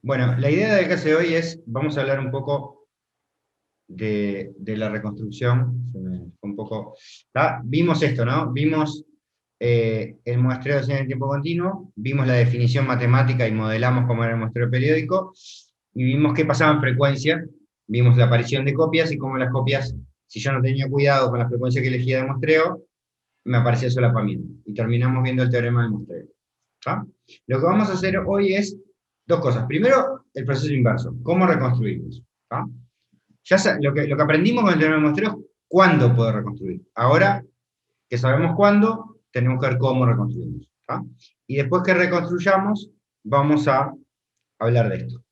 Bueno, la idea del clase de hoy es, vamos a hablar un poco de la reconstrucción. Se me fue un poco, vimos esto, ¿no? Vimos el muestreo de señal en tiempo continuo, vimos la definición matemática y modelamos cómo era el muestreo periódico, y vimos qué pasaba en frecuencia, vimos la aparición de copias y cómo las copias, si yo no tenía cuidado con la frecuencia que elegía de muestreo, me aparecía solapamiento. Y terminamos viendo el teorema del muestreo. ¿Tá? Lo que vamos a hacer hoy es dos cosas. Primero, el proceso inverso. ¿Cómo reconstruimos? ¿Tá? Lo que aprendimos con el teorema del muestreo es cuándo puedo reconstruir. Ahora que sabemos cuándo, tenemos que ver cómo reconstruimos. ¿Tá? Y después que reconstruyamos, vamos a hablar de esto.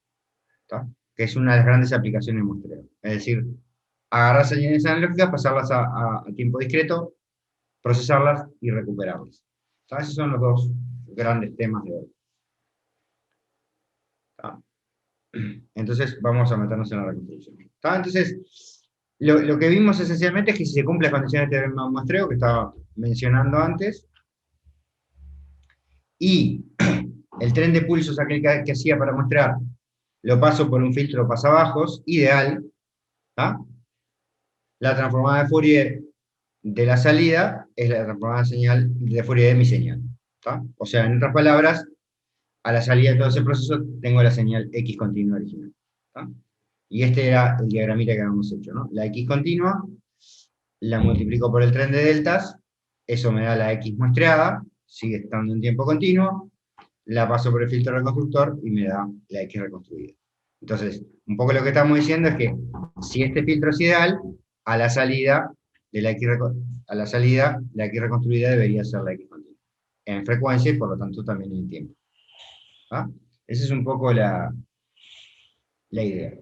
¿Tá? Que es una de las grandes aplicaciones del muestreo. Es decir, agarrar señales analógicas, pasarlas a tiempo discreto, procesarlas y recuperarlas. ¿Tá? Esos son los dos grandes temas de hoy. ¿Tá? Entonces vamos a meternos en la reconstrucción. ¿Tá? Entonces, lo que vimos esencialmente es que si se cumple la condición de teorema de muestreo que estaba mencionando antes, y el tren de pulsos aquel que hacía para muestrar, lo paso por un filtro pasabajos, ideal, ¿tá? La transformada de Fourier de la salida es la transformada de Fourier de mi señal. ¿Tá? O sea, en otras palabras, a la salida de todo ese proceso tengo la señal X continua original. ¿Tá? Y este era el diagramita que habíamos hecho, ¿no? La X continua, la multiplico por el tren de deltas, eso me da la X muestreada, sigue estando en tiempo continuo, la paso por el filtro reconstructor y me da la X reconstruida. Entonces, un poco lo que estamos diciendo es que si este filtro es ideal, a la salida, la X reconstruida debería ser la X continua. En frecuencia y por lo tanto también en tiempo. ¿Ah? Esa es un poco la idea.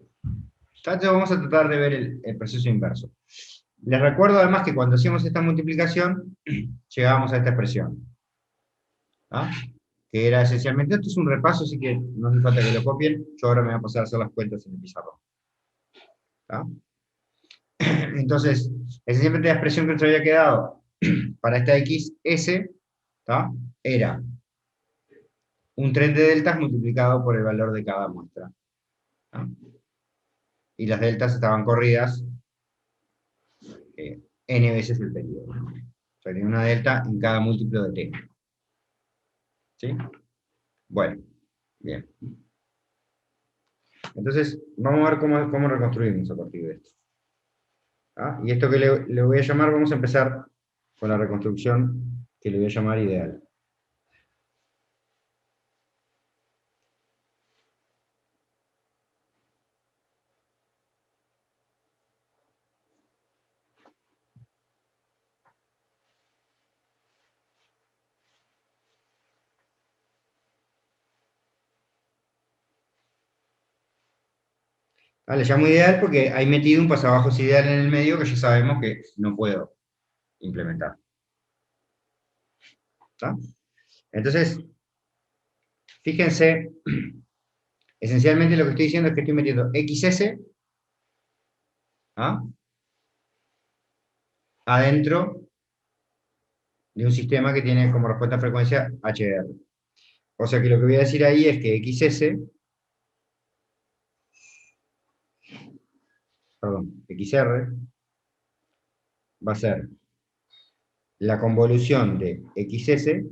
Entonces vamos a tratar de ver el proceso inverso. Les recuerdo además que cuando hacíamos esta multiplicación, llegábamos a esta expresión. ¿Ah? Que era esencialmente, esto es un repaso, así que no hace falta que lo copien, yo ahora me voy a pasar a hacer las cuentas en el pizarrón. ¿Ah? Entonces, esencialmente la expresión que nos había quedado para esta XS, ¿tá? Era un tren de deltas multiplicado por el valor de cada muestra. ¿Tá? Y las deltas estaban corridas n veces el periodo. O sea, tenía una delta en cada múltiplo de t. ¿Sí? Bueno, bien. Entonces, vamos a ver cómo reconstruimos a partir de esto. ¿Ah? Y esto que le voy a llamar, vamos a empezar con la reconstrucción que le voy a llamar ideal. Le llamo ideal porque hay metido un pasabajos ideal en el medio que ya sabemos que no puedo implementar. ¿Tá? Entonces, fíjense, esencialmente lo que estoy diciendo es que estoy metiendo XS ¿ah? adentro de un sistema que tiene como respuesta a frecuencia HR. O sea que lo que voy a decir ahí es que XR va a ser la convolución de XS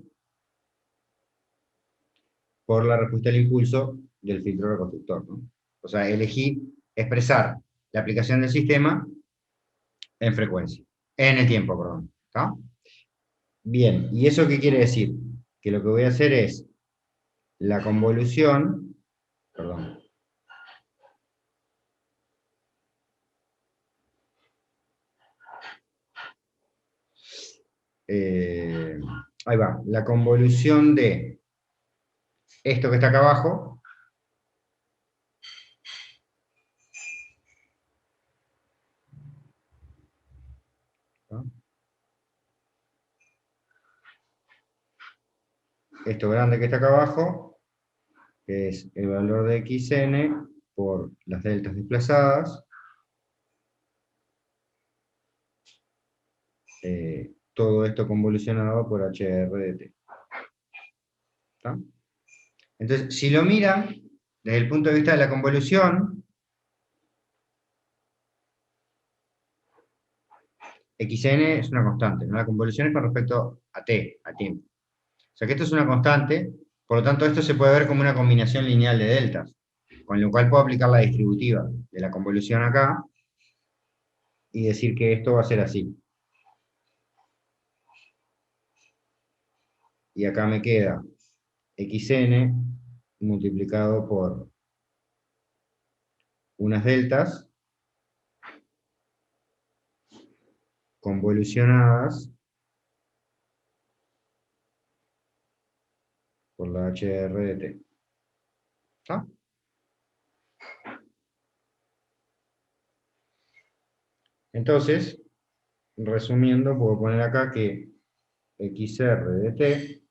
por la respuesta al impulso del filtro reconstructor, ¿no? O sea, elegí expresar la aplicación del sistema en frecuencia, en el tiempo, perdón. ¿Tá? Bien, ¿y eso qué quiere decir? Que lo que voy a hacer es la convolución, perdón, ahí va, la convolución de esto que está acá abajo, ¿no? Esto grande que está acá abajo, que es el valor de xn por las deltas desplazadas, todo esto convolucionado por HR de t. ¿Tá? Entonces, si lo miran, desde el punto de vista de la convolución, xn es una constante, ¿no? La convolución es con respecto a t, a tiempo. O sea que esto es una constante, por lo tanto esto se puede ver como una combinación lineal de deltas, con lo cual puedo aplicar la distributiva de la convolución acá, y decir que esto va a ser así. Y acá me queda xn multiplicado por unas deltas convolucionadas por la HR de t. ¿Está? Entonces, resumiendo, puedo poner acá que xr de t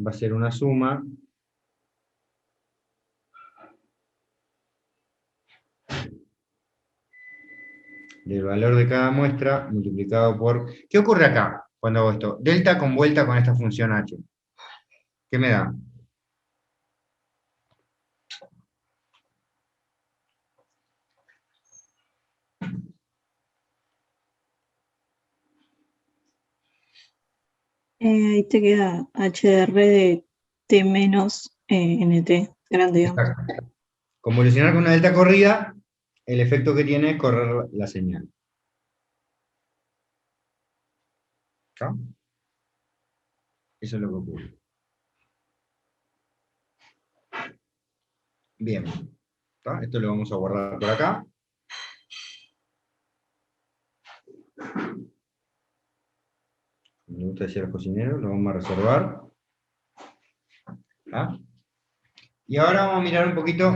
va a ser una suma del valor de cada muestra multiplicado por... ¿Qué ocurre acá cuando hago esto? Delta con vuelta con esta función h. ¿Qué me da? Ahí te queda HR de T menos NT, grande, digamos. Exacto. Convolucionar con una delta corrida, el efecto que tiene es correr la señal. ¿Está? Eso es lo que ocurre. Bien. ¿Está? Esto lo vamos a guardar por acá. Me gusta decir al cocinero, lo vamos a reservar. ¿Está? Y ahora vamos a mirar un poquito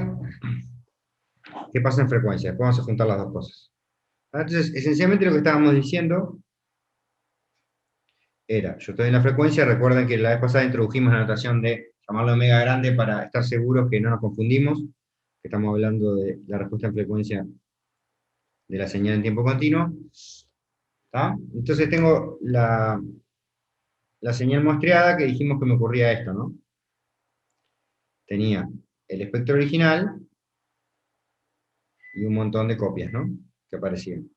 qué pasa en frecuencia. Después vamos a juntar las dos cosas. Entonces, esencialmente lo que estábamos diciendo era, yo estoy en la frecuencia, recuerden que la vez pasada introdujimos la notación de llamarlo omega grande para estar seguros que no nos confundimos, que estamos hablando de la respuesta en frecuencia de la señal en tiempo continuo. ¿Está? Entonces tengo la señal muestreada que dijimos que me ocurría esto, ¿no? Tenía el espectro original y un montón de copias, ¿no? Que aparecían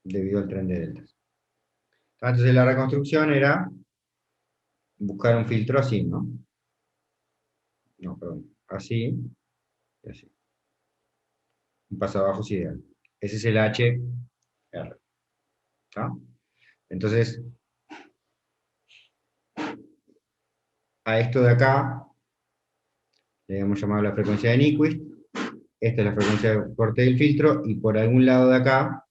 debido al tren de deltas. Entonces la reconstrucción era buscar un filtro así, ¿no? No, perdón, así y así. Un pasabajos ideal. Ese es el HR. ¿Está? Entonces, a esto de acá le hemos llamado la frecuencia de Nyquist. Esta es la frecuencia de corte del filtro, y por algún lado de acá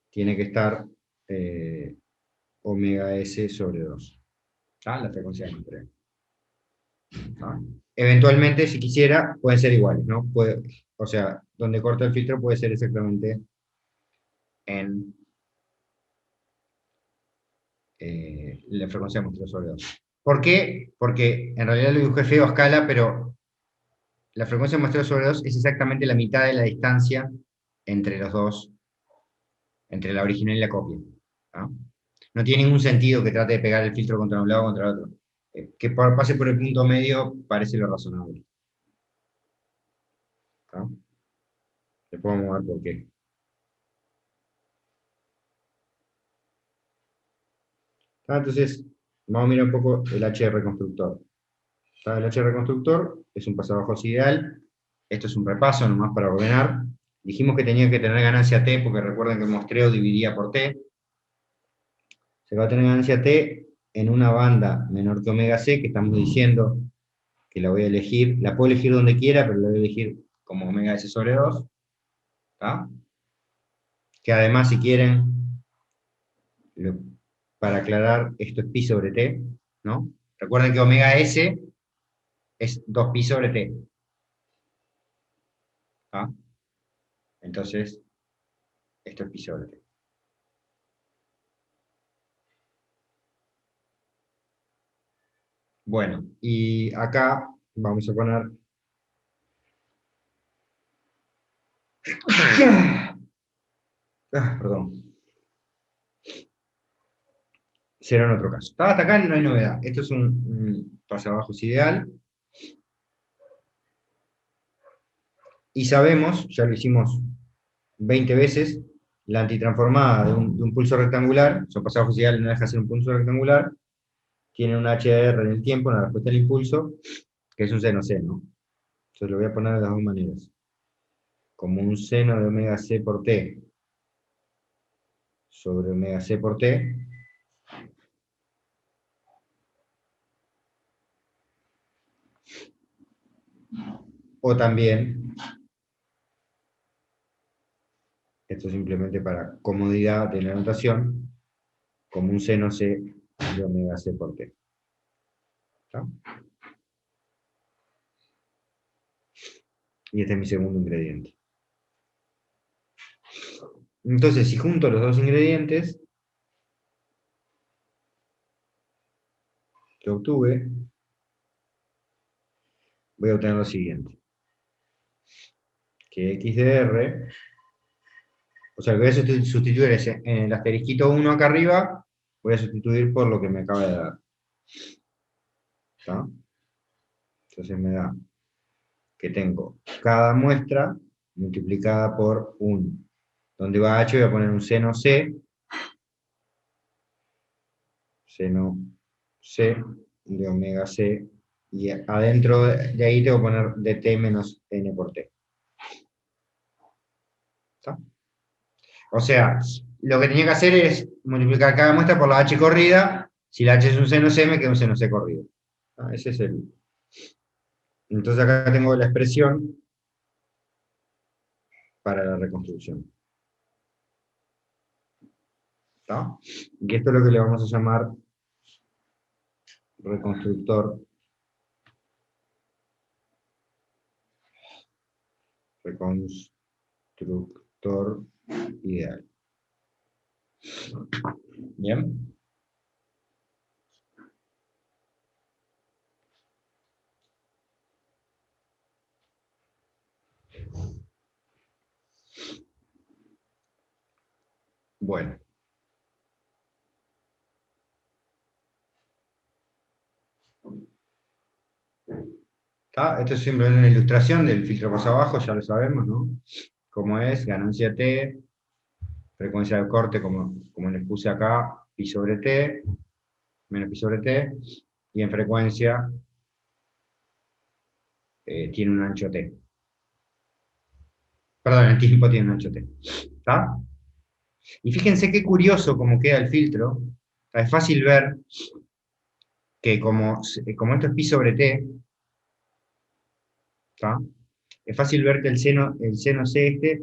tiene que estar omega S sobre 2. ¿Está? La frecuencia de entrega. ¿Está? Eventualmente, si quisiera, pueden ser iguales, ¿no? O sea, donde corta el filtro puede ser exactamente en la frecuencia de muestra sobre 2. ¿Por qué? Porque en realidad lo dibujé feo a escala, pero la frecuencia de muestreo sobre 2 es exactamente la mitad de la distancia entre los dos, entre la original y la copia. ¿No? No tiene ningún sentido que trate de pegar el filtro contra un lado o contra el otro. Que pase por el punto medio parece lo razonable. ¿No? Después vamos a ver por qué. Entonces, vamos a mirar un poco el H reconstructor. El H reconstructor es un pasabajos ideal. Esto es un repaso nomás para ordenar. Dijimos que tenía que tener ganancia T, porque recuerden que el muestreo dividía por T. Se va a tener ganancia T en una banda menor que omega C, que estamos diciendo que la voy a elegir, la puedo elegir donde quiera, pero la voy a elegir como omega S sobre 2. ¿Tá? Que además, si quieren, para aclarar, esto es pi sobre T, ¿no? Recuerden que omega S es 2 pi sobre T. ¿Tá? Entonces, esto es pi sobre T. Bueno, y acá vamos a poner... perdón. Cero en otro caso. Hasta acá no hay novedad. Esto es un pasabajos ideal. Y sabemos, ya lo hicimos 20 veces, la antitransformada de un pulso rectangular, son pasabajos ideales, no deja de ser un pulso rectangular, tiene un HR en el tiempo, una respuesta al impulso, que es un seno C, ¿no? Entonces lo voy a poner de las dos maneras. Como un seno de omega C por T sobre omega C por T, o también, esto simplemente para comodidad de la notación, como un seno C de omega C por T. ¿Está? Y este es mi segundo ingrediente. Entonces, si junto los dos ingredientes que obtuve, voy a obtener lo siguiente. Que x de r, o sea, lo que voy a sustituir es en el asterisquito 1 acá arriba, voy a sustituir por lo que me acaba de dar. ¿Está? Entonces me da que tengo cada muestra multiplicada por 1. Donde va h voy a poner un seno c, seno c de omega c, y adentro de ahí tengo que poner dt menos n por t. ¿Está? O sea, lo que tenía que hacer es multiplicar cada muestra por la h corrida. Si la h es un seno c, me queda un seno c corrido. Ese es el... Entonces acá tengo la expresión para la reconstrucción. ¿Está? Y esto es lo que le vamos a llamar reconstructor. Reconstructor ideal. ¿Bien? Bueno. ¿Está? Esto es simplemente una ilustración del filtro paso abajo, ya lo sabemos, ¿no? Como es, ganancia T, frecuencia de corte, como les puse acá, pi sobre T, menos pi sobre T, y en frecuencia tiene un ancho T. Perdón, el tiempo tiene un ancho T. ¿Está? Y fíjense qué curioso cómo queda el filtro. Es fácil ver que como esto es pi sobre T, ¿está? Es fácil ver que el seno C este,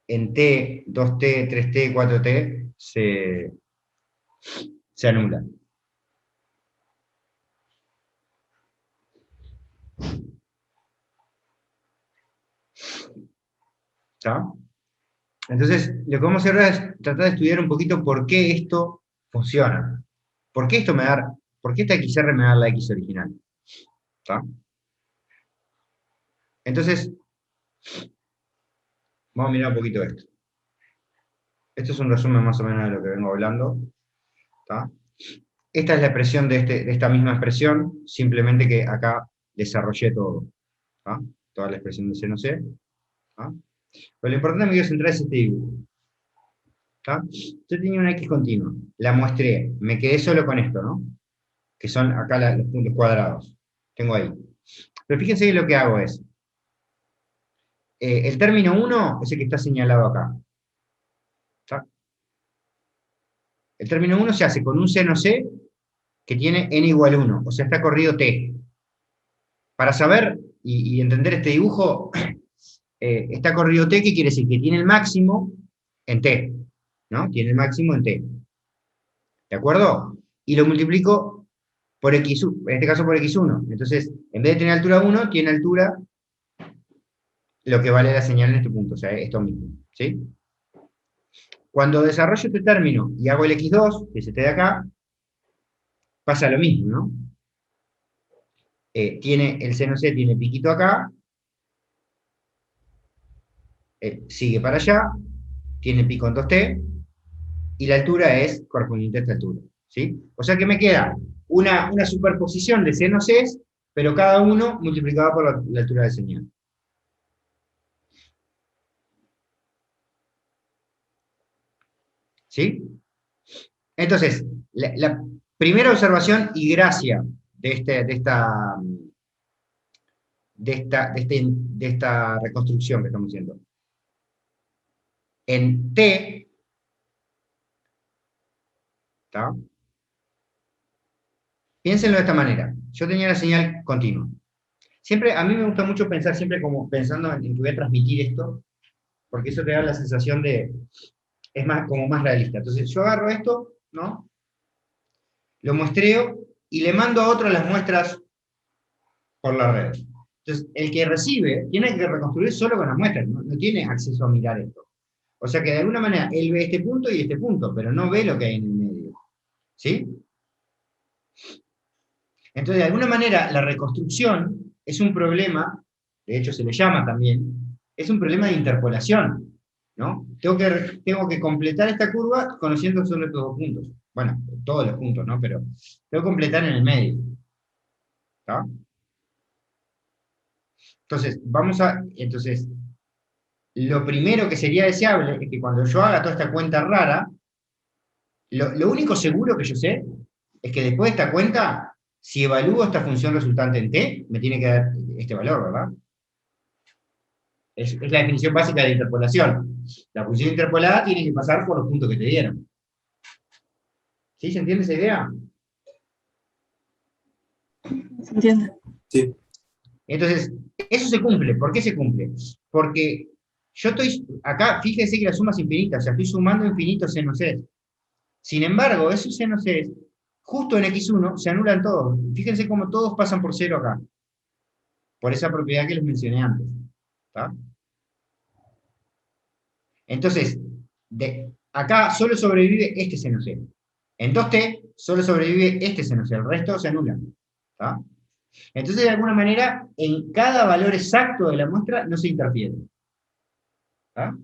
en T, 2T, 3T, 4T, se anula. ¿Está? Entonces, lo que vamos a hacer ahora es tratar de estudiar un poquito por qué esto funciona. ¿Por qué por qué esta XR me da la X original? ¿Está? Entonces, vamos a mirar un poquito esto. Esto es un resumen más o menos de lo que vengo hablando. ¿Está? Esta es la expresión de esta misma expresión, simplemente que acá desarrollé todo. ¿Está? Toda la expresión de seno C. ¿Está? Pero lo importante me quiero centrar es este dibujo. ¿Está? Yo tenía una X continua, la muestré, me quedé solo con esto, ¿no? Que son acá los puntos cuadrados. Tengo ahí. Pero fíjense que lo que hago es, el término 1 es el que está señalado acá. ¿Está? El término 1 se hace con un seno C que tiene n igual 1, o sea, está corrido T. Para saber y entender este dibujo, está corrido T, ¿qué quiere decir? Que tiene el máximo en T, ¿no? Tiene el máximo en T. ¿De acuerdo? Y lo multiplico por X, en este caso por X1. Entonces, en vez de tener altura 1, tiene altura lo que vale la señal en este punto, o sea, esto mismo, ¿sí? Cuando desarrollo este término y hago el X2, que es este de acá, pasa lo mismo, ¿no? El seno C tiene piquito acá, sigue para allá, tiene pico en 2T, y la altura es correspondiente a esta altura. ¿sí? O sea que me queda una superposición de senos es, pero cada uno multiplicado por la altura de señal. ¿Sí? Entonces, la primera observación y gracia de esta reconstrucción que estamos haciendo. En T, ¿tá? Piénsenlo de esta manera. Yo tenía la señal continua. Siempre, a mí me gusta mucho pensar siempre como pensando en que voy a transmitir esto, porque eso te da la sensación de, es más, como más realista. Entonces yo agarro esto, ¿no? Lo muestreo y le mando a otro las muestras por la red. Entonces, el que recibe tiene que reconstruir solo con las muestras, no tiene acceso a mirar esto. O sea que de alguna manera él ve este punto y este punto, pero no ve lo que hay en el medio. ¿Sí? Entonces, de alguna manera, la reconstrucción es un problema, de hecho se le llama también, es un problema de interpolación, ¿no? Tengo que completar esta curva conociendo solo estos dos puntos. Bueno, todos los puntos, ¿no? Pero tengo que completar en el medio. ¿Está? Entonces, lo primero que sería deseable es que cuando yo haga toda esta cuenta rara, lo único seguro que yo sé es que después de esta cuenta, si evalúo esta función resultante en t, me tiene que dar este valor, ¿verdad? Es la definición básica de interpolación. La función interpolada tiene que pasar por los puntos que te dieron. ¿Sí? ¿Se entiende esa idea? ¿Se entiende? Sí. Entonces, eso se cumple. ¿Por qué se cumple? Porque yo estoy, acá, fíjense que la suma es infinita, o sea, estoy sumando infinitos senos es. Sin embargo, esos senos es, justo en x1, se anulan todos. Fíjense cómo todos pasan por cero acá. Por esa propiedad que les mencioné antes. ¿Está? Entonces, acá solo sobrevive este seno C. En 2t solo sobrevive este seno C, el resto se anula. ¿Está? Entonces, de alguna manera, en cada valor exacto de la muestra no se interfiere. ¿Está?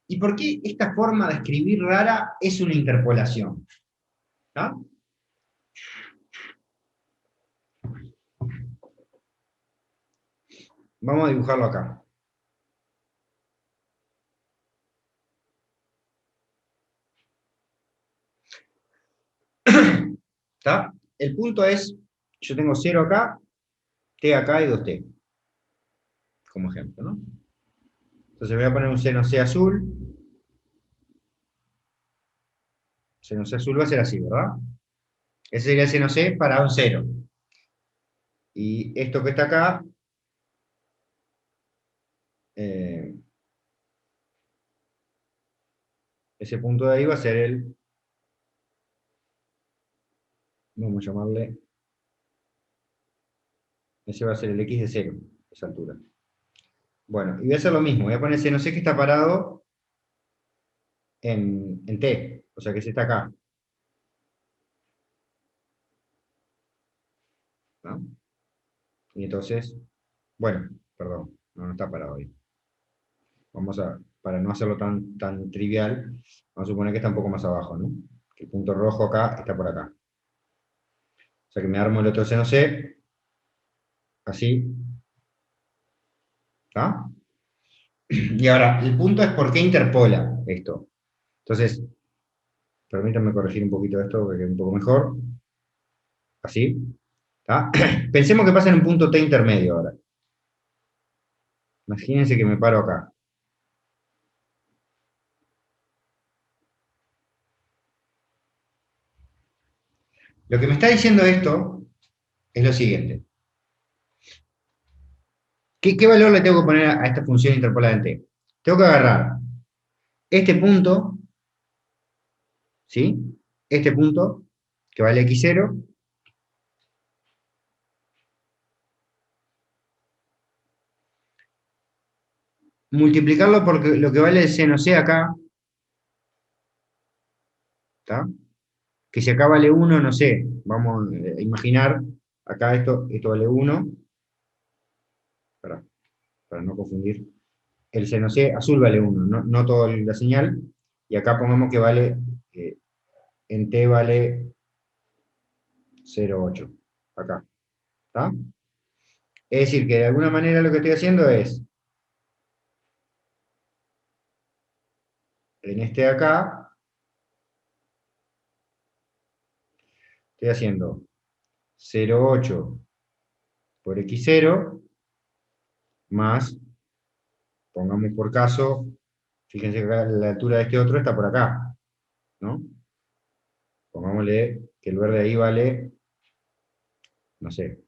¿Y por qué esta forma de escribir rara es una interpolación? ¿Está? Vamos a dibujarlo acá. ¿Está? El punto es, yo tengo 0 acá, t acá y 2t. Como ejemplo, ¿no? Entonces voy a poner un seno C azul. Seno C azul va a ser así, ¿verdad? Ese sería el seno C para un 0. Y esto que está acá, ese punto de ahí va a ser el, vamos a llamarle, ese va a ser el x de 0, esa altura. Bueno, y voy a hacer lo mismo, voy a poner seno C que está parado en t, o sea que ese está acá. ¿No? Y entonces, bueno, perdón, no está parado ahí. Vamos a, para no hacerlo tan trivial, vamos a suponer que está un poco más abajo, ¿no? Que el punto rojo acá está por acá. O sea que me armo el otro seno C, así. ¿Está? Y ahora, el punto es por qué interpola esto. Entonces, permítanme corregir un poquito esto, porque quede un poco mejor. Así. ¿Está? Pensemos que pasa en un punto T intermedio ahora. Imagínense que me paro acá. Lo que me está diciendo esto es lo siguiente. ¿Qué valor le tengo que poner a esta función interpolada en T? Tengo que agarrar este punto, ¿sí? Este punto, que vale x0, multiplicarlo por lo que vale el seno C acá, ¿está? Que si acá vale 1, no sé, vamos a imaginar, acá esto vale 1, para no confundir. el seno C azul vale 1, no toda la señal, y acá pongamos que vale, en T vale 0,8, acá, ¿está? Es decir, que de alguna manera lo que estoy haciendo es, en este de acá, estoy haciendo 0,8 por x0, más, pongamos por caso, fíjense que acá la altura de este otro está por acá, ¿no? Pongámosle que el verde ahí vale, no sé,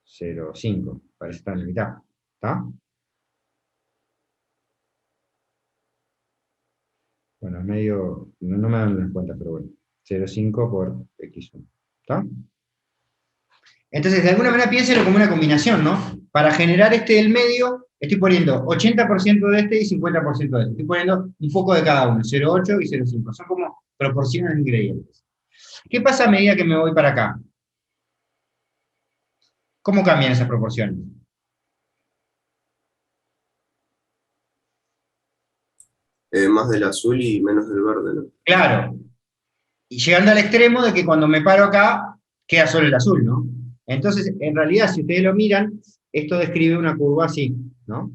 0,5, parece estar en la mitad, ¿está? Bueno, es medio, no me dan las cuentas, pero bueno, 0,5 por x1, ¿está? Entonces, de alguna manera piénselo como una combinación, ¿no? Para generar este del medio, estoy poniendo 80% de este y 50% de este. Estoy poniendo un poco de cada uno, 0,8 y 0,5. Son como proporciones de ingredientes. ¿Qué pasa a medida que me voy para acá? ¿Cómo cambian esas proporciones? Más del azul y menos del verde, ¿no? Claro, y llegando al extremo de que cuando me paro acá, queda solo el azul, ¿no? Entonces, en realidad, si ustedes lo miran, esto describe una curva así, ¿no?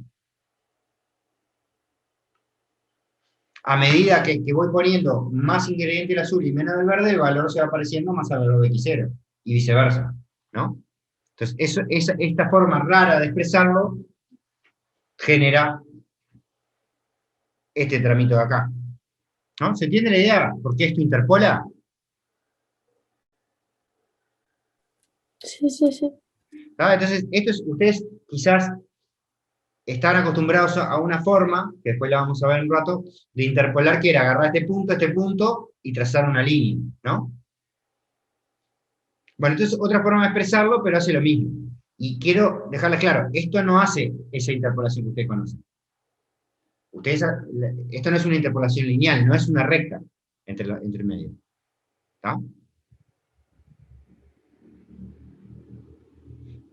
A medida que voy poniendo más ingrediente del azul y menos del verde, el valor se va pareciendo más al valor de x0, y viceversa, ¿no? Entonces, esta forma rara de expresarlo genera este tramito de acá, ¿no? ¿Se entiende la idea? ¿Por qué esto interpola? Sí, sí, sí. ¿Ah? Entonces, ustedes quizás están acostumbrados a una forma, que después la vamos a ver en un rato, de interpolar, que era agarrar este punto, y trazar una línea, ¿no? Bueno, entonces otra forma de expresarlo, pero hace lo mismo. Y quiero dejarles claro, esto no hace esa interpolación que ustedes conocen. Esto no es una interpolación lineal, no es una recta entre medio. ¿Está?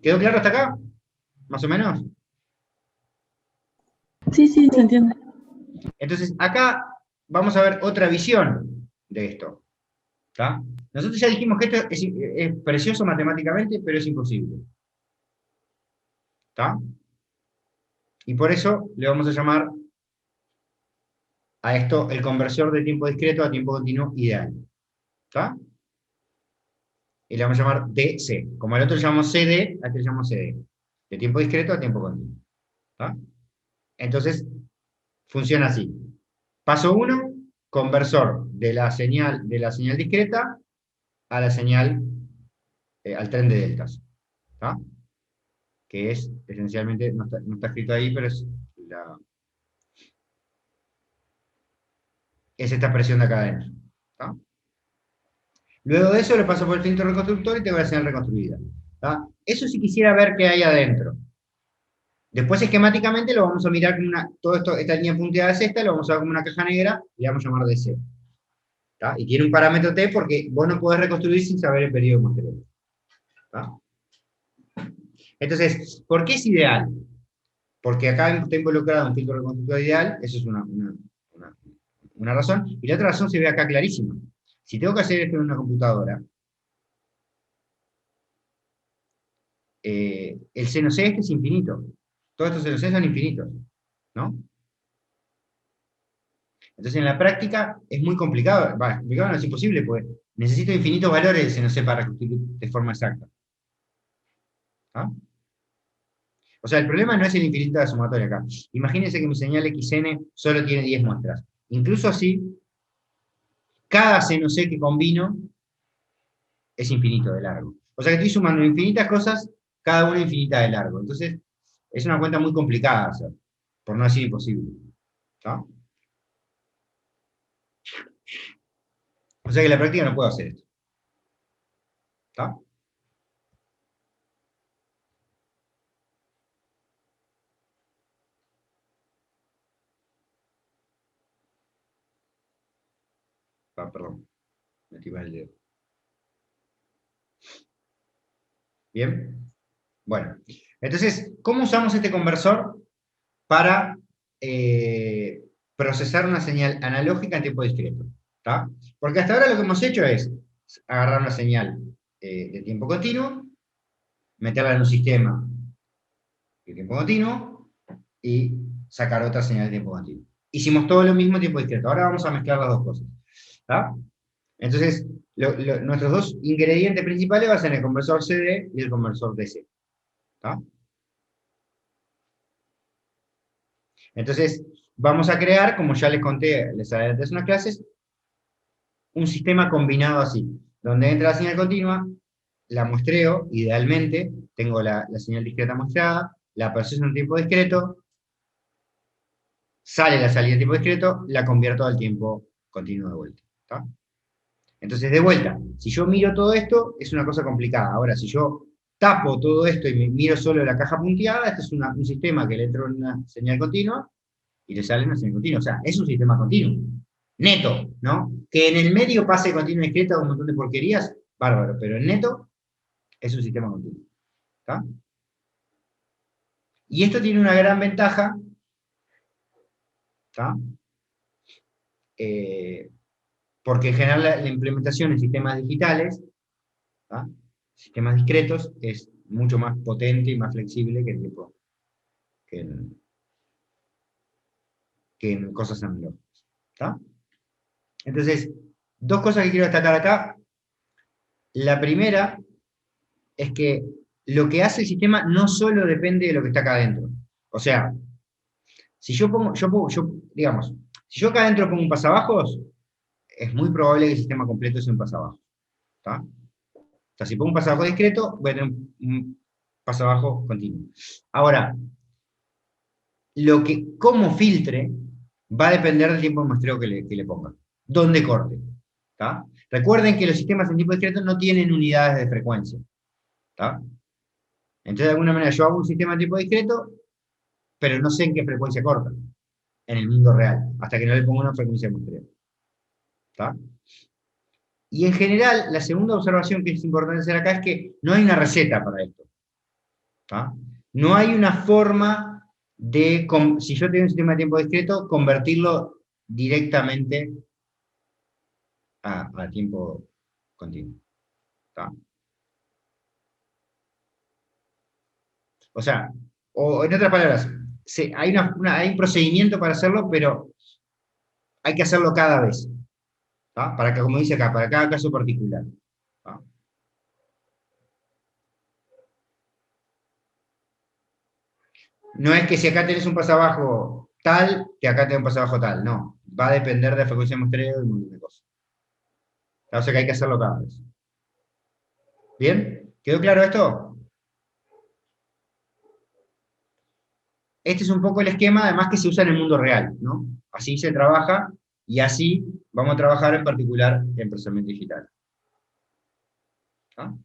¿Quedó claro hasta acá? ¿Más o menos? Sí, sí, se entiende. Entonces, acá vamos a ver otra visión de esto. ¿Está? Nosotros ya dijimos que esto es precioso matemáticamente, pero es imposible. ¿Está? Y por eso le vamos a llamar a esto el conversor de tiempo discreto a tiempo continuo ideal. ¿Está? Y le vamos a llamar DC. Como al otro le llamamos CD, a este le llamamos CD. De tiempo discreto a tiempo continuo. ¿Está? Entonces, funciona así. Paso 1, conversor de la señal discreta a la señal, al tren de deltas. ¿Está? Que es, esencialmente, no está escrito ahí, pero es esta expresión de acá adentro. ¿Está? Luego de eso lo paso por el filtro reconstructor y tengo la señal reconstruida. ¿Está? Eso si quisiera ver qué hay adentro. Después esquemáticamente lo vamos a mirar como todo esto, esta línea punteada es esta, lo vamos a ver como una caja negra y le vamos a llamar DC. ¿Está? Y tiene un parámetro T porque vos no podés reconstruir sin saber el periodo de Monterey. ¿Está? Entonces, ¿por qué es ideal? Porque acá está involucrado un filtro reconstructor ideal, eso es una razón, y la otra razón se ve acá clarísima. Si tengo que hacer esto en una computadora, el seno C este es infinito. Todos estos senos C son infinitos, ¿no? Entonces en la práctica es muy complicado, complicado no es imposible, pues necesito infinitos valores de seno C para reconstruir de forma exacta. ¿Ah? O sea, el problema no es el infinito de la sumatoria acá. Imagínense que mi señal XN solo tiene 10 muestras. Incluso así, cada seno C que combino es infinito de largo. O sea que estoy sumando infinitas cosas, cada una infinita de largo. Entonces, es una cuenta muy complicada de hacer, por no decir imposible. ¿Está? O sea que en la práctica no puedo hacer esto. ¿Está? Perdón, me tiré el dedo. ¿Bien? Bueno, entonces, ¿cómo usamos este conversor para procesar una señal analógica en tiempo discreto. ¿Tá? Porque hasta ahora lo que hemos hecho es agarrar una señal de tiempo continuo, meterla en un sistema de tiempo continuo y sacar otra señal de tiempo continuo. Hicimos todo lo mismo en tiempo discreto. Ahora vamos a mezclar las dos cosas. ¿Tá? Entonces, nuestros dos ingredientes principales van a ser el conversor CD y el conversor DC. ¿Tá? Entonces, vamos a crear, como ya les conté, les adelanté unas clases, un sistema combinado así, donde entra la señal continua, la muestreo, idealmente, tengo la señal discreta muestreada, la proceso en tiempo discreto, sale la salida en tiempo discreto, la convierto al tiempo continuo de vuelta. ¿Tá? Entonces, de vuelta, si yo miro todo esto, es una cosa complicada. Ahora, si yo tapo todo esto y me miro solo la caja punteada, este es un sistema que le entra una señal continua y le sale una señal continua. O sea, es un sistema continuo. Neto, ¿no? Que en el medio pase continuo discreto un montón de porquerías, bárbaro, pero en neto es un sistema continuo. ¿Tá? Y esto tiene una gran ventaja, ¿tá? Porque en general la implementación en sistemas digitales, ¿tá? Sistemas discretos, es mucho más potente y más flexible que en cosas analógicas. ¿Tá? Entonces, dos cosas que quiero destacar acá. La primera es que lo que hace el sistema no solo depende de lo que está acá adentro. O sea, si yo digamos, si yo acá adentro pongo un pasabajos, es muy probable que el sistema completo sea un pasabajos. ¿Tá? O sea, si pongo un pasabajo discreto, voy a tener un pasabajo continuo. Ahora, cómo filtre va a depender del tiempo de muestreo que le ponga. ¿Dónde corte? ¿Tá? Recuerden que los sistemas en tiempo discreto no tienen unidades de frecuencia. ¿Tá? Entonces, de alguna manera, yo hago un sistema en tiempo discreto, pero no sé en qué frecuencia corta, en el mundo real, hasta que no le ponga una frecuencia de muestreo. ¿Tá? Y en general, la segunda observación que es importante hacer acá es que no hay una receta para esto. ¿Tá? No hay una forma de, si yo tengo un sistema de tiempo discreto, convertirlo directamente a tiempo continuo. ¿Tá? O sea, o en otras palabras, hay un procedimiento para hacerlo, pero hay que hacerlo cada vez. ¿Tá? Para que, como dice acá, para cada caso particular. ¿Tá? No es que si acá tenés un pasabajo tal, que acá tenés un pasabajo tal. No. Va a depender de la frecuencia de muestreo y un montón de cosas. O sea que hay que hacerlo cada vez. ¿Bien? ¿Quedó claro esto? Este es un poco el esquema, además, que se usa en el mundo real, ¿no? Así se trabaja y así vamos a trabajar en particular en procesamiento digital. ¿Ah?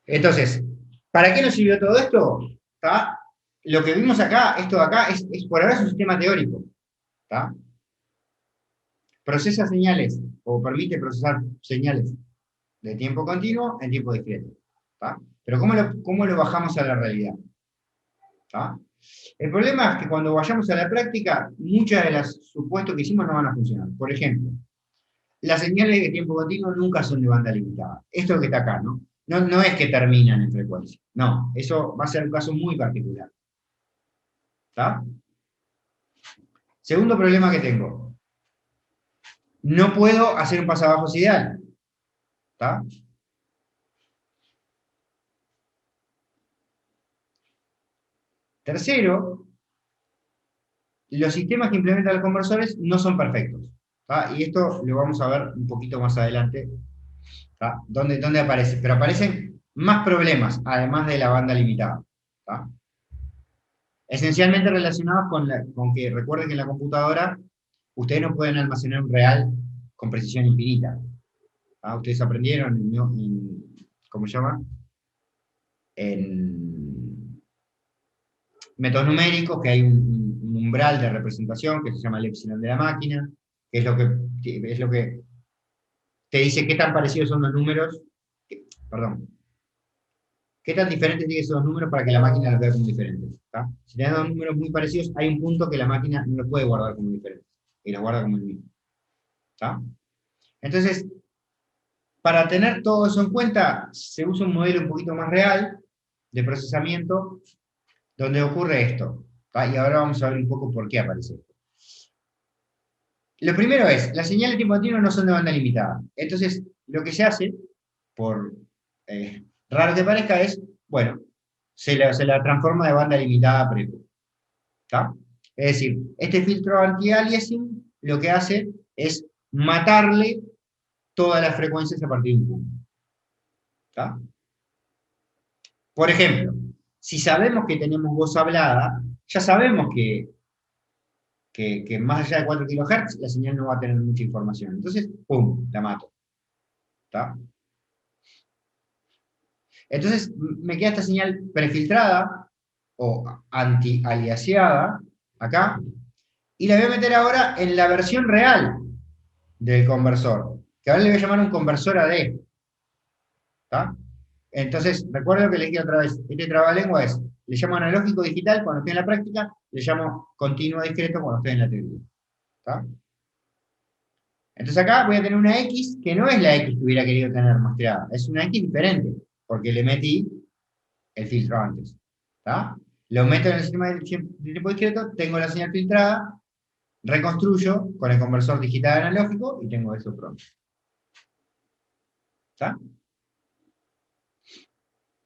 Entonces, ¿para qué nos sirvió todo esto? ¿Tá? Lo que vimos acá, esto de acá, es por ahora es un sistema teórico. ¿Tá? Procesa señales, o permite procesar señales de tiempo continuo en tiempo discreto. ¿Tá? Pero ¿cómo lo bajamos a la realidad? ¿Tá? El problema es que cuando vayamos a la práctica, muchas de las supuestos que hicimos no van a funcionar. Por ejemplo, las señales de tiempo continuo nunca son de banda limitada. Esto que está acá, ¿no? No es que terminan en frecuencia. No, eso va a ser un caso muy particular. ¿Tá? Segundo problema que tengo. No puedo hacer un pasabajos ideal. ¿Tá? Tercero, los sistemas que implementan los conversores no son perfectos. ¿Tá? Y esto lo vamos a ver un poquito más adelante. ¿Tá? ¿Dónde aparece? Pero aparecen más problemas, además de la banda limitada. ¿Tá? Esencialmente relacionados con que recuerden que en la computadora ustedes no pueden almacenar un real con precisión infinita. ¿Tá? Ustedes aprendieron ¿cómo se llama? En métodos numéricos, que hay un umbral de representación que se llama el epsilon de la máquina, que es lo que te dice qué tan parecidos son los números, perdón, ¿Qué tan diferentes tienen esos dos números para que la máquina los vea como diferentes? ¿Tá? Si tenés dos números muy parecidos, hay un punto que la máquina no los puede guardar como diferentes, y los guarda como el mismo. ¿Tá? Entonces, para tener todo eso en cuenta, se usa un modelo un poquito más real de procesamiento, donde ocurre esto. ¿Tá? Y ahora vamos a ver un poco por qué aparece esto. Lo primero es, las señales de tiempo continuo no son de banda limitada. Entonces, lo que se hace, por raro que parezca, es, bueno, se la transforma de banda limitada a prepo. ¿Tá? Es decir, este filtro anti-aliasing lo que hace es matarle todas las frecuencias a partir de un punto. ¿Tá? Por ejemplo, si sabemos que tenemos voz hablada, ya sabemos que más allá de 4 kHz la señal no va a tener mucha información. Entonces, ¡pum!, la mato. ¿Tá? Entonces, me queda esta señal prefiltrada o anti-aliaseada acá, y la voy a meter ahora en la versión real del conversor, que ahora le voy a llamar un conversor AD. ¿Tá? Entonces, recuerdo que le dije otra vez, este trabalengua es, le llamo analógico digital cuando estoy en la práctica, le llamo continuo discreto cuando estoy en la teoría. ¿Tá? Entonces acá voy a tener una X que no es la X que hubiera querido tener mostreada, es una X diferente, porque le metí el filtro antes. ¿Tá? Lo meto en el sistema de tiempo discreto, tengo la señal filtrada, reconstruyo con el conversor digital analógico y tengo eso pronto. ¿Está?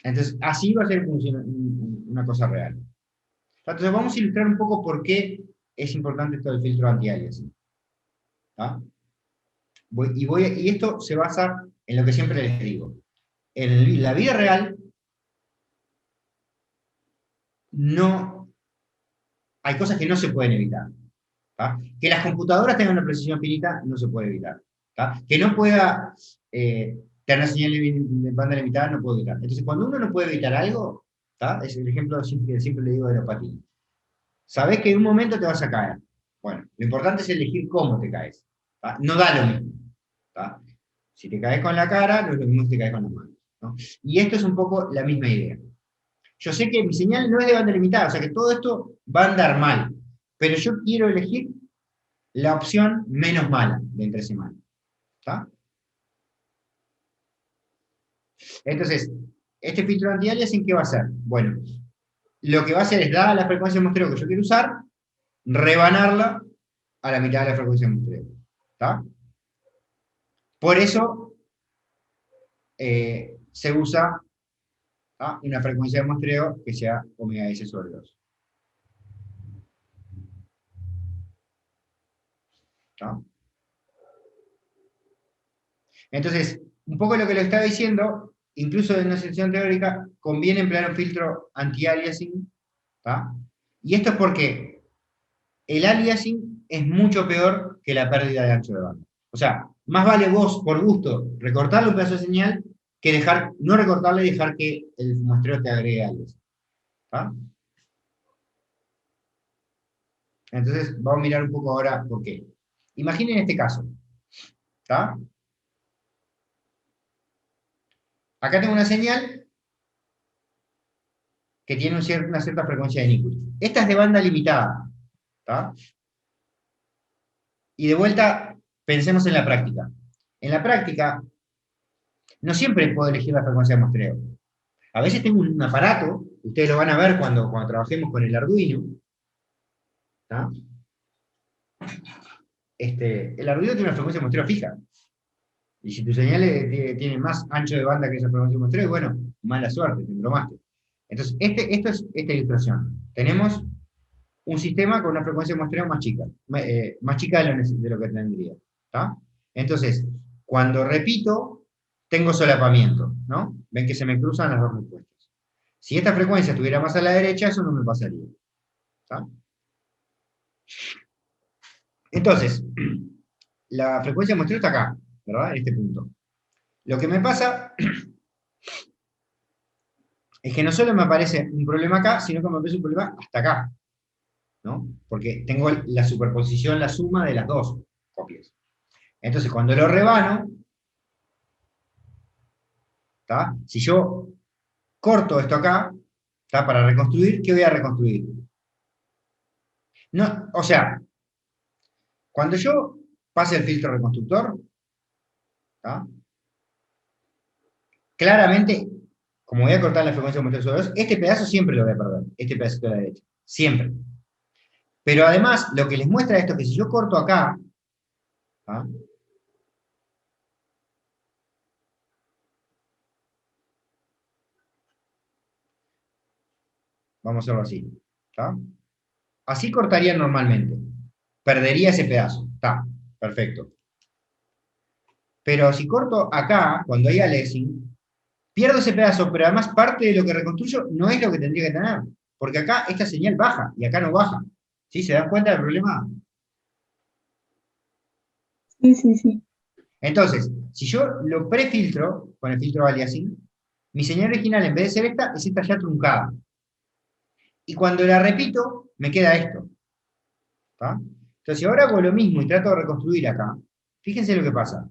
Entonces, así va a ser una cosa real. Entonces, vamos a ilustrar un poco por qué es importante esto del filtro anti-aliasing. Y esto se basa en lo que siempre les digo. En la vida real, no hay cosas que no se pueden evitar. ¿Tá? Que las computadoras tengan una precisión finita no se puede evitar. ¿Tá? Que no pueda tener señal de banda limitada no puedo evitar. Entonces, cuando uno no puede evitar algo, ¿tá? Es el ejemplo que siempre le digo de los patines. Sabés que en un momento te vas a caer. Bueno, lo importante es elegir cómo te caes. ¿Tá? No da lo mismo. ¿Tá? Si te caes con la cara, no es lo mismo si te caes con las manos. ¿No? Y esto es un poco la misma idea. Yo sé que mi señal no es de banda limitada, o sea que todo esto va a andar mal. Pero yo quiero elegir la opción menos mala de entre semana. ¿Está? Entonces, este filtro anti-aliasing, ¿qué va a hacer? Bueno, lo que va a hacer es, dada la frecuencia de muestreo que yo quiero usar, rebanarla a la mitad de la frecuencia de muestreo. ¿Está? Por eso se usa una frecuencia de muestreo que sea omega S sobre 2. ¿Está? Entonces, un poco lo que le estaba diciendo, incluso en una sección teórica, conviene emplear un filtro anti-aliasing. Y esto es porque el aliasing es mucho peor que la pérdida de ancho de banda. O sea, más vale vos, por gusto, recortarle un pedazo de señal que no recortarle y dejar que el muestreo te agregue aliasing. Entonces, vamos a mirar un poco ahora por qué. Imaginen este caso. ¿Está? Acá tengo una señal que tiene una cierta frecuencia de Nyquist. Esta es de banda limitada. ¿Tá? Y de vuelta, pensemos en la práctica. En la práctica, no siempre puedo elegir la frecuencia de muestreo. A veces tengo un aparato, ustedes lo van a ver cuando trabajemos con el Arduino. ¿Tá? El Arduino tiene una frecuencia de muestreo fija. Y si tu señal tiene más ancho de banda que esa frecuencia de muestreo, bueno, mala suerte, te embromaste. Entonces, esto es esta ilustración. Tenemos un sistema con una frecuencia de muestreo más chica de lo que tendría. ¿Tá? Entonces, cuando repito, tengo solapamiento, ¿no? Ven que se me cruzan las dos respuestas. Si esta frecuencia estuviera más a la derecha, eso no me pasaría. ¿Tá? Entonces, la frecuencia de muestreo está acá, ¿verdad? En este punto. Lo que me pasa es que no solo me aparece un problema acá, sino que me aparece un problema hasta acá. ¿No? Porque tengo la superposición, la suma de las dos copias. Entonces, cuando lo rebano, ¿tá? Si yo corto esto acá, ¿está? Para reconstruir, ¿qué voy a reconstruir? No, o sea, cuando yo pase el filtro reconstructor, ¿está? Claramente, como voy a cortar la frecuencia de muestreos sonoros, este pedazo siempre lo voy a perder, este pedacito de la derecha, siempre. Pero además, lo que les muestra esto es que si yo corto acá, ¿tá? Vamos a hacerlo así, ¿tá? Así cortaría normalmente. Perdería ese pedazo, está, perfecto. Pero si corto acá, cuando hay aliasing, pierdo ese pedazo, pero además parte de lo que reconstruyo no es lo que tendría que tener. Porque acá esta señal baja y acá no baja. ¿Sí? ¿Se dan cuenta del problema? Sí, sí, sí. Entonces, si yo lo prefiltro con el filtro aliasing, mi señal original en vez de ser esta, es esta ya truncada. Y cuando la repito, me queda esto. ¿Tá? Entonces, si ahora hago lo mismo y trato de reconstruir acá, fíjense lo que pasa.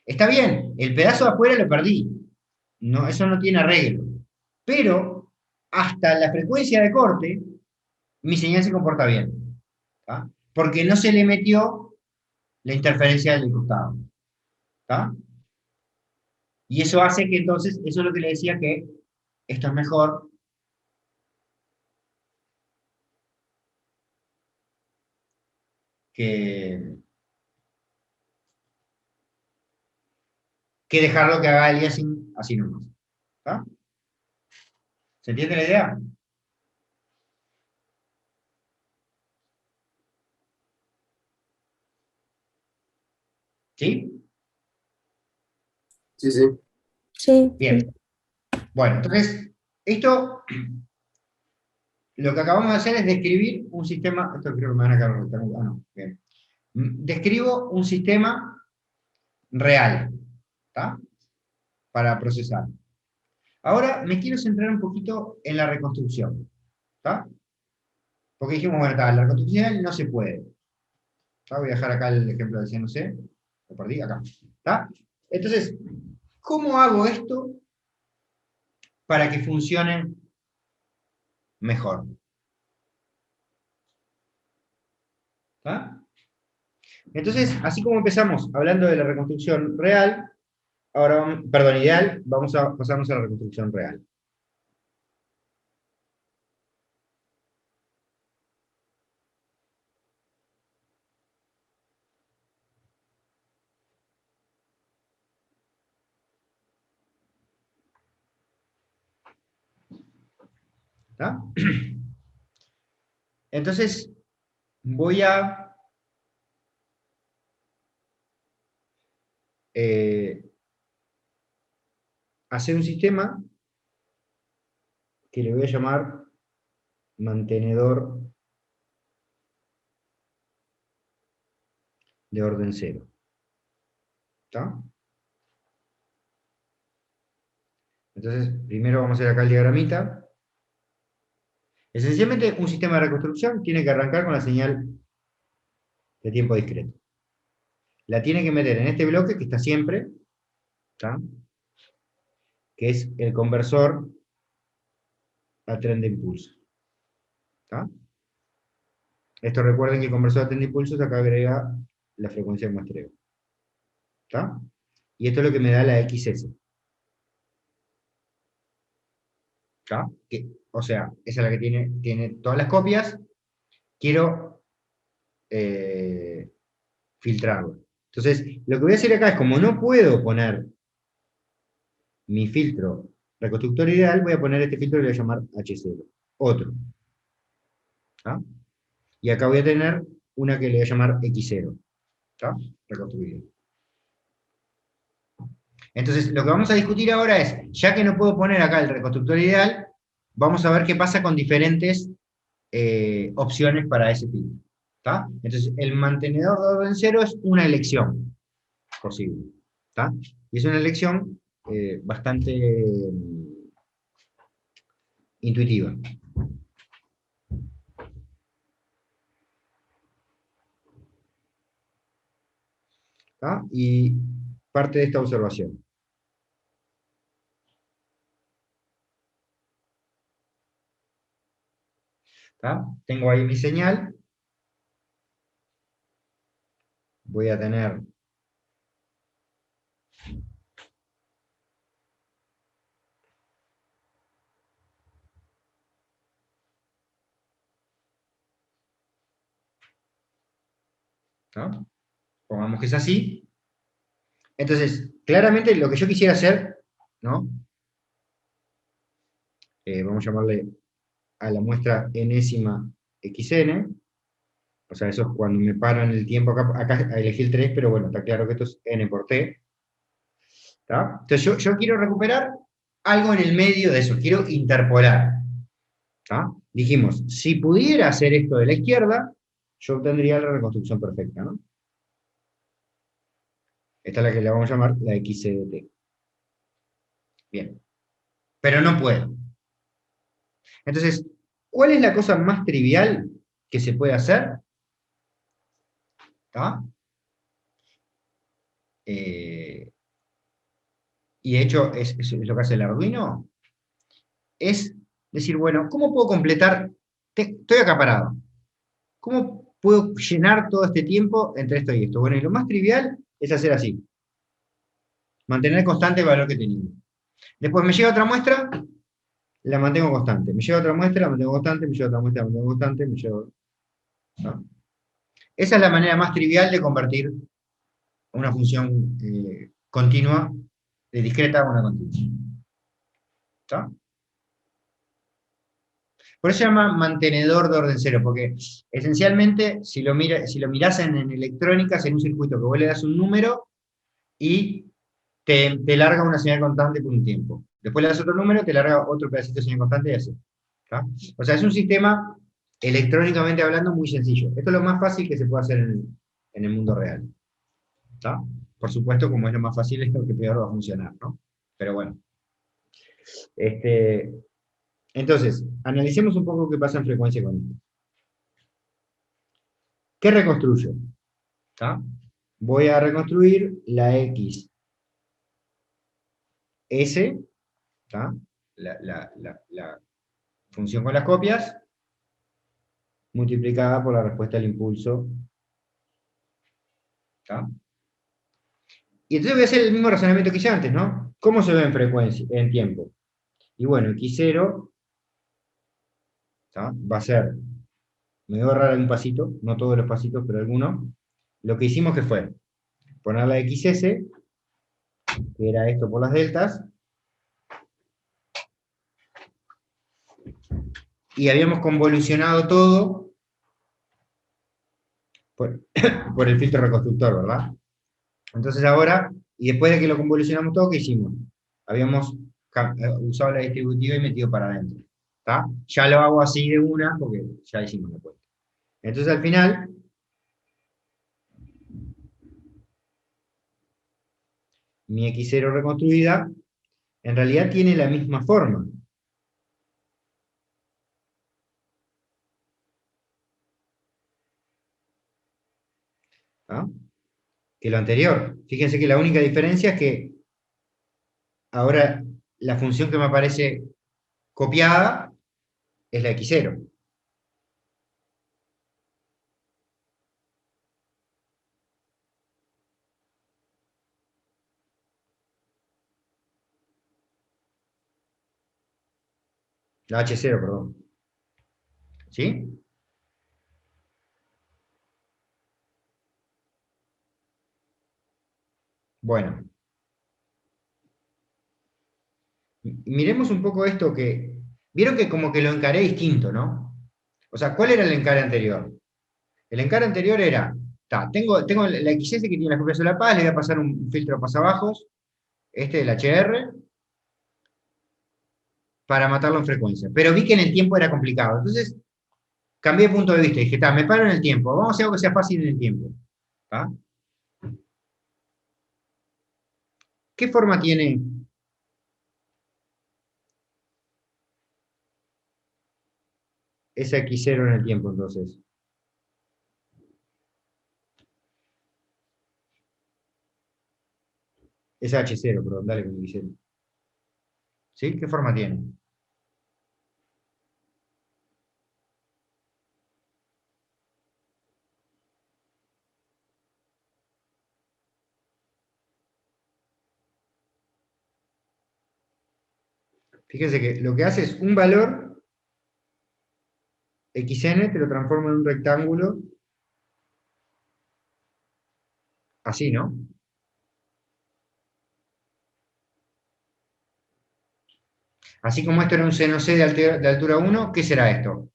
Está bien, el pedazo de afuera lo perdí. No, eso no tiene arreglo. Pero hasta la frecuencia de corte, mi señal se comporta bien. ¿Tá? Porque no se le metió la interferencia del costado. ¿Tá? Y eso hace que entonces, eso es lo que le decía que esto es mejor que, que dejarlo que haga el así, así nomás. ¿Tá? ¿Se entiende la idea? ¿Sí? Sí, sí. Sí, sí. Bien. Bueno, entonces, esto, lo que acabamos de hacer es describir un sistema, esto creo que me van a quedar rectángulos, no, bien. Describo un sistema real, ¿tá? Para procesar. Ahora me quiero centrar un poquito en la reconstrucción, ¿tá? Porque dijimos, bueno, la reconstrucción no se puede. ¿Tá? Voy a dejar acá el ejemplo de no sé, lo perdí acá, ¿tá? Entonces, ¿cómo hago esto para que funcione mejor? ¿Tá? Entonces, así como empezamos hablando de la reconstrucción real, ahora, perdón, ideal, vamos a pasarnos a la reconstrucción real. ¿Tá? Entonces, voy a hacer un sistema que le voy a llamar mantenedor de orden cero. ¿Tá? Entonces, primero vamos a hacer acá el diagramita. Esencialmente, un sistema de reconstrucción tiene que arrancar con la señal de tiempo discreto. La tiene que meter en este bloque que está siempre, ¿tá? Que es el conversor a tren de impulso. ¿Tá? Esto recuerden que el conversor a tren de impulsos acá agrega la frecuencia de muestreo. ¿Tá? Y esto es lo que me da la XS. ¿Tá? Que, o sea, esa es la que tiene todas las copias. Quiero filtrarlo. Entonces, lo que voy a hacer acá es, como no puedo poner mi filtro reconstructor ideal, voy a poner este filtro y lo voy a llamar H0. Otro. ¿Tá? Y acá voy a tener una que le voy a llamar X0. ¿Tá? Reconstruido. Entonces, lo que vamos a discutir ahora es, ya que no puedo poner acá el reconstructor ideal, vamos a ver qué pasa con diferentes opciones para ese filtro. ¿Tá? Entonces, el mantenedor de orden cero es una elección posible. ¿Tá? Y es una elección bastante intuitiva. ¿Tá? Y parte de esta observación. ¿tá? Tengo ahí mi señal. Voy a tener ¿no? Pongamos que es así. Entonces, claramente lo que yo quisiera hacer, ¿no? Vamos a llamarle a la muestra enésima xn, o sea, eso es cuando me paran el tiempo acá elegí el 3, pero bueno, está claro que esto es n por t, ¿tá? Entonces yo quiero recuperar algo en el medio de eso, quiero interpolar, ¿tá? Dijimos, si pudiera hacer esto de la izquierda, yo obtendría la reconstrucción perfecta, ¿no? Esta es la que le vamos a llamar la x de t. Bien, pero no puedo. Entonces, ¿cuál es la cosa más trivial que se puede hacer? ¿Tá? Y de hecho es lo que hace el Arduino, es decir, bueno, ¿cómo puedo completar? Estoy acá parado. ¿Cómo puedo llenar todo este tiempo entre esto y esto? Bueno, y lo más trivial es hacer así. Mantener constante el valor que tenía. Después me llega otra muestra, la mantengo constante. Me llega otra muestra, la mantengo constante, me llega otra muestra, la mantengo constante, me llega... ¿no? Esa es la manera más trivial de convertir una función continua, de discreta a una continua. ¿Está? Por eso se llama mantenedor de orden cero, porque esencialmente, si lo mirás en electrónica, es en un circuito que vos le das un número y te larga una señal constante por un tiempo. Después le das otro número, te larga otro pedacito de señal constante y así. ¿Tá? O sea, es un sistema, electrónicamente hablando, muy sencillo. Esto es lo más fácil que se puede hacer en el mundo real. ¿Tá? Por supuesto, como es lo más fácil, es lo que peor va a funcionar, ¿no? Pero bueno. Entonces, analicemos un poco qué pasa en frecuencia con esto. ¿Qué reconstruyo? ¿Tá? Voy a reconstruir la x s, ¿tá? La función con las copias, multiplicada por la respuesta al impulso. ¿Tá? Y entonces voy a hacer el mismo razonamiento que hice antes, ¿no? ¿Cómo se ve en frecuencia, en tiempo? Y bueno, x0, ¿tá? Va a ser, me voy a ahorrar un pasito, no todos los pasitos, pero algunos. Lo que hicimos que fue poner la xs, que era esto por las deltas, y habíamos convolucionado todo por el filtro reconstructor, ¿verdad? Entonces ahora, y después de que lo convolucionamos todo, ¿qué hicimos? Habíamos usado la distributiva y metido para adentro. ¿Tá? Ya lo hago así de una, porque ya hicimos la cuenta. Entonces al final, mi x0 reconstruida, en realidad tiene la misma forma. ¿Tá? Que lo anterior. Fíjense que la única diferencia es que ahora la función que me aparece copiada es la x0. La h0, perdón. ¿Sí? Bueno. Miremos un poco esto que... Vieron que como que lo encaré distinto, ¿no? O sea, ¿cuál era el encare anterior? El encare anterior era, tengo la XS que tiene las copias solapadas, le voy a pasar un filtro pasabajos, este del HR, para matarlo en frecuencia. Pero vi que en el tiempo era complicado. Entonces, cambié de punto de vista. Dije, me paro en el tiempo. Vamos a hacer algo que sea fácil en el tiempo. ¿Tá? ¿Qué forma tiene esa X0 en el tiempo, entonces? Esa H0, perdón, dale con X0. ¿Sí? ¿Qué forma tiene? Fíjense que lo que hace es un valor, xn, te lo transforma en un rectángulo, así, ¿no? Así como esto era un seno C de altura 1, ¿qué será esto?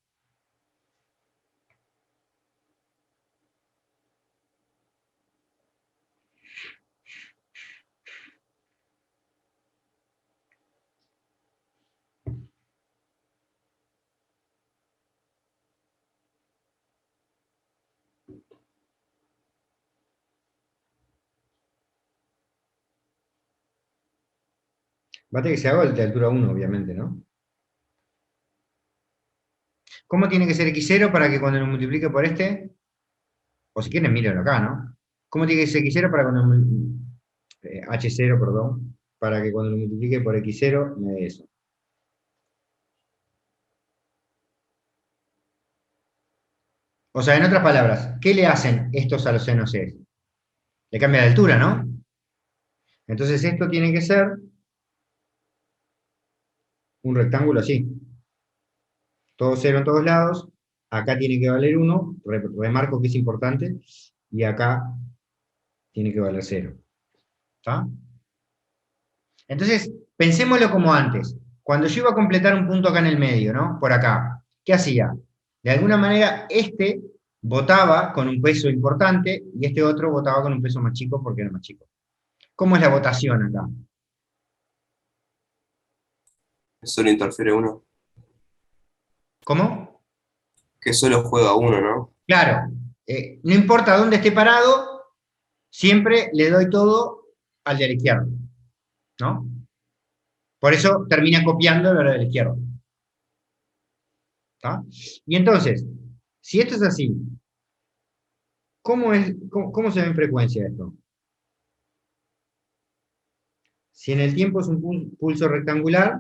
Va a tener que ser algo de altura 1, obviamente, ¿no? ¿Cómo tiene que ser x0 para que cuando lo multiplique por este, o si quieren, mírenlo acá, ¿no? ¿Cómo tiene que ser x0 para cuando h0, perdón, para que cuando lo multiplique por x0 me dé eso? O sea, en otras palabras, ¿qué le hacen estos a los senos C? Le cambia la altura, ¿no? Entonces esto tiene que ser un rectángulo así. Todo cero en todos lados. Acá tiene que valer 1. Remarco que es importante. Y acá tiene que valer 0. ¿Está? Entonces, pensémoslo como antes. Cuando yo iba a completar un punto acá en el medio, ¿no? Por acá, ¿qué hacía? De alguna manera, este votaba con un peso importante y este otro votaba con un peso más chico porque era más chico. ¿Cómo es la votación acá? Solo interfiere uno. ¿Cómo? Que solo juega uno, ¿no? Claro, no importa dónde esté parado, siempre le doy todo al de la izquierda, ¿no? Por eso termina copiando lo de la izquierda. ¿Está? Y entonces, si esto es así, ¿cómo se ve en frecuencia esto? Si en el tiempo es un pulso rectangular,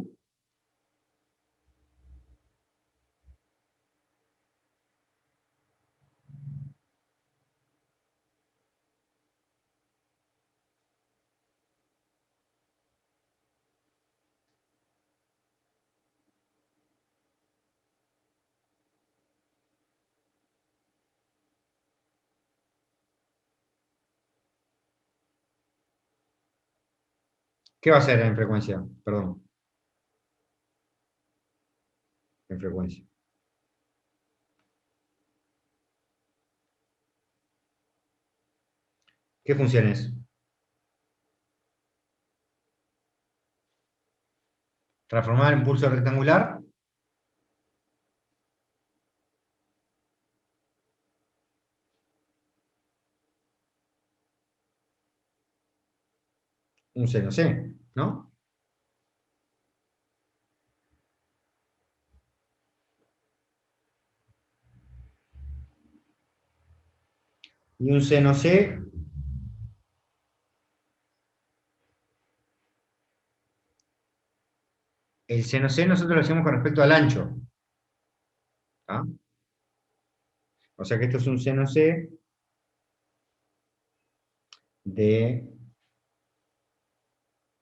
¿qué va a ser en frecuencia? Perdón, en frecuencia. ¿Qué función es? Transformar en pulso rectangular. Un seno C, ¿no? Y un seno C, el seno C nosotros lo hacemos con respecto al ancho. ¿Ah? O sea que esto es un seno C de,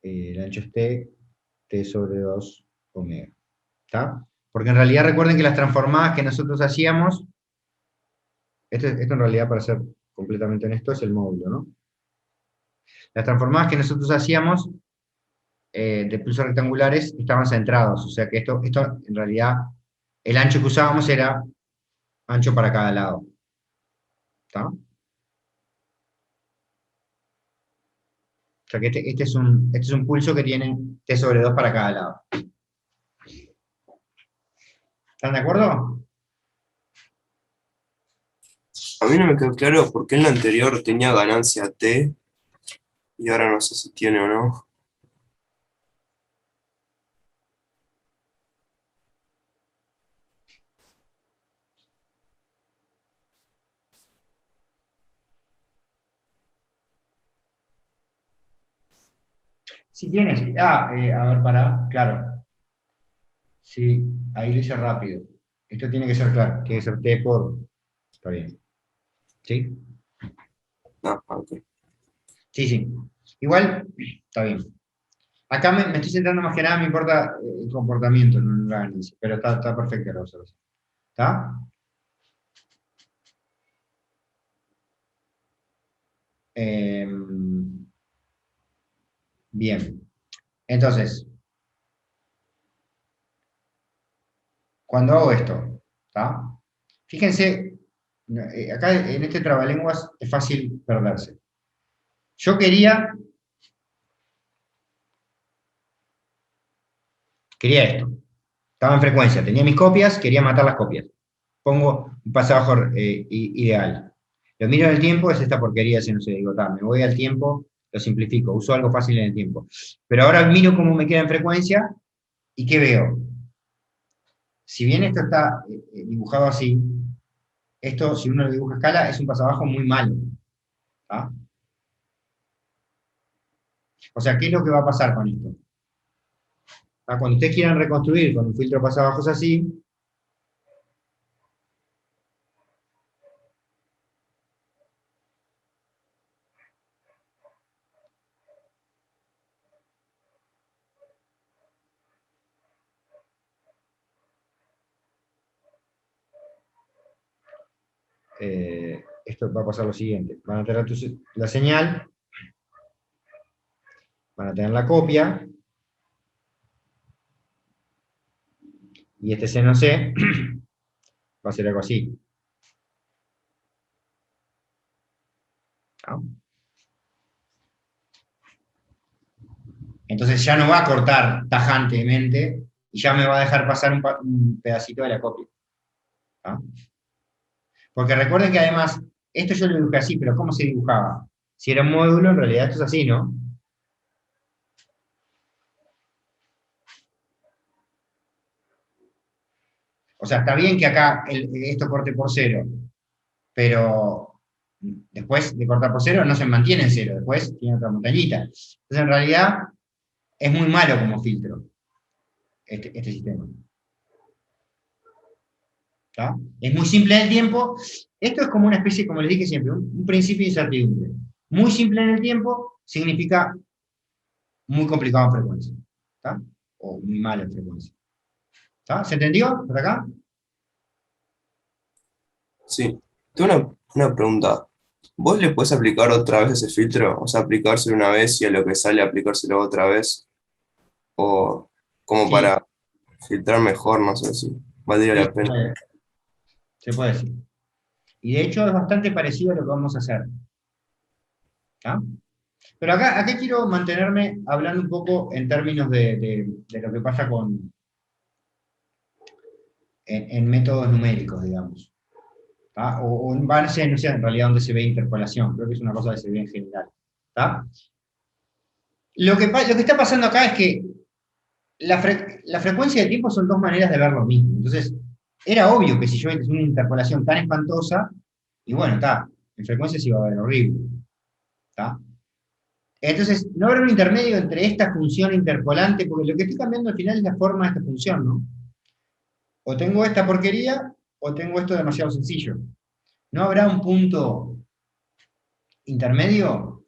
el ancho es T sobre 2 omega. ¿Está? Porque en realidad recuerden que las transformadas que nosotros hacíamos, esto en realidad para ser completamente honesto es el módulo, ¿no? Las transformadas que nosotros hacíamos de pulsos rectangulares estaban centrados, o sea que esto en realidad, el ancho que usábamos era ancho para cada lado. ¿Está? O sea que este es un pulso que tiene T sobre 2 para cada lado. ¿Están de acuerdo? A mí no me quedó claro por qué en la anterior tenía ganancia T y ahora no sé si tiene o no. Si tienes. A ver, claro. Sí, ahí lo hice rápido. Esto tiene que ser claro, tiene que ser T por. Está bien. ¿Sí? Ah, ok. Sí, sí. Igual, está bien. Acá me estoy centrando más que nada, me importa el comportamiento, no la ganancia, pero está perfecta la observación. ¿Está? Bien. Entonces, cuando hago esto, ¿está? Fíjense, acá en este trabalenguas es fácil perderse. Yo quería esto. Estaba en frecuencia, tenía mis copias, quería matar las copias. Pongo un pasabajo ideal. Lo miro en el tiempo, es esta porquería, si no sé, digo, me voy al tiempo, lo simplifico, uso algo fácil en el tiempo. Pero ahora miro cómo me queda en frecuencia, ¿y qué veo? Si bien esto está dibujado así, esto, si uno lo dibuja a escala, es un pasabajo muy malo. ¿Tá? O sea, ¿qué es lo que va a pasar con esto? Cuando ustedes quieran reconstruir con un filtro pasabajos así, esto va a pasar lo siguiente. Van a tener la señal, van a tener la copia, y este C no C va a ser algo así. ¿No? Entonces ya no va a cortar tajantemente y ya me va a dejar pasar un pedacito de la copia. ¿No? Porque recuerden que además, esto yo lo dibujé así, pero ¿cómo se dibujaba? Si era un módulo, en realidad esto es así, ¿no? O sea, está bien que acá esto corte por cero, pero después de cortar por cero no se mantiene en cero, después tiene otra montañita. Entonces, en realidad, es muy malo como filtro este sistema. ¿Tá? Es muy simple en el tiempo. Esto es como una especie, como les dije siempre, un principio de incertidumbre. Muy simple en el tiempo significa muy complicado en frecuencia. ¿Tá? O muy malo en frecuencia. ¿Tá? ¿Se entendió por acá? Sí. Tengo una pregunta. ¿Vos le puedes aplicar otra vez ese filtro? O sea, aplicárselo una vez y a lo que sale aplicárselo otra vez. O como Sí, para filtrar mejor, no sé si valdría sí, la pena. se puede decir. Y de hecho es bastante parecido a lo que vamos a hacer. ¿Tá? Pero acá quiero mantenerme hablando un poco en términos de lo que pasa en métodos numéricos, digamos. ¿Tá? O en base, no sé en realidad dónde se ve interpolación, creo que es una cosa que se ve en general. ¿Tá? Lo que está pasando acá es que la frecuencia de tiempo son dos maneras de ver lo mismo. Entonces, era obvio que si yo hice una interpolación tan espantosa, y bueno, está, en frecuencia se iba a ver horrible. ¿Tá? Entonces, no habrá un intermedio entre esta función interpolante, porque lo que estoy cambiando al final es la forma de esta función, ¿no? O tengo esta porquería, o tengo esto demasiado sencillo. ¿No habrá un punto intermedio?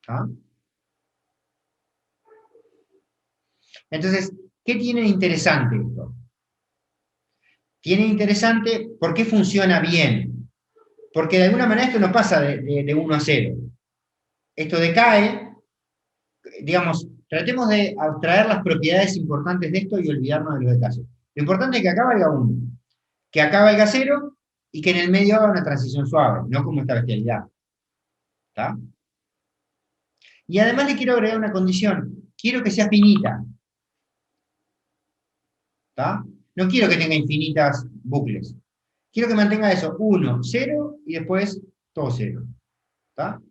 ¿Ah? Entonces, ¿qué tiene de interesante esto? Tiene interesante por qué funciona bien. Porque de alguna manera esto no pasa de 1 a 0. Esto decae, digamos, tratemos de abstraer las propiedades importantes de esto y olvidarnos de los detalles. Lo importante es que acá valga 1, que acá valga 0 y que en el medio haga una transición suave, no como esta bestialidad. ¿Está? Y además le quiero agregar una condición. Quiero que sea finita. ¿Está? No quiero que tenga infinitas bucles. Quiero que mantenga eso, 1, 0 y después todo 0. ¿Está?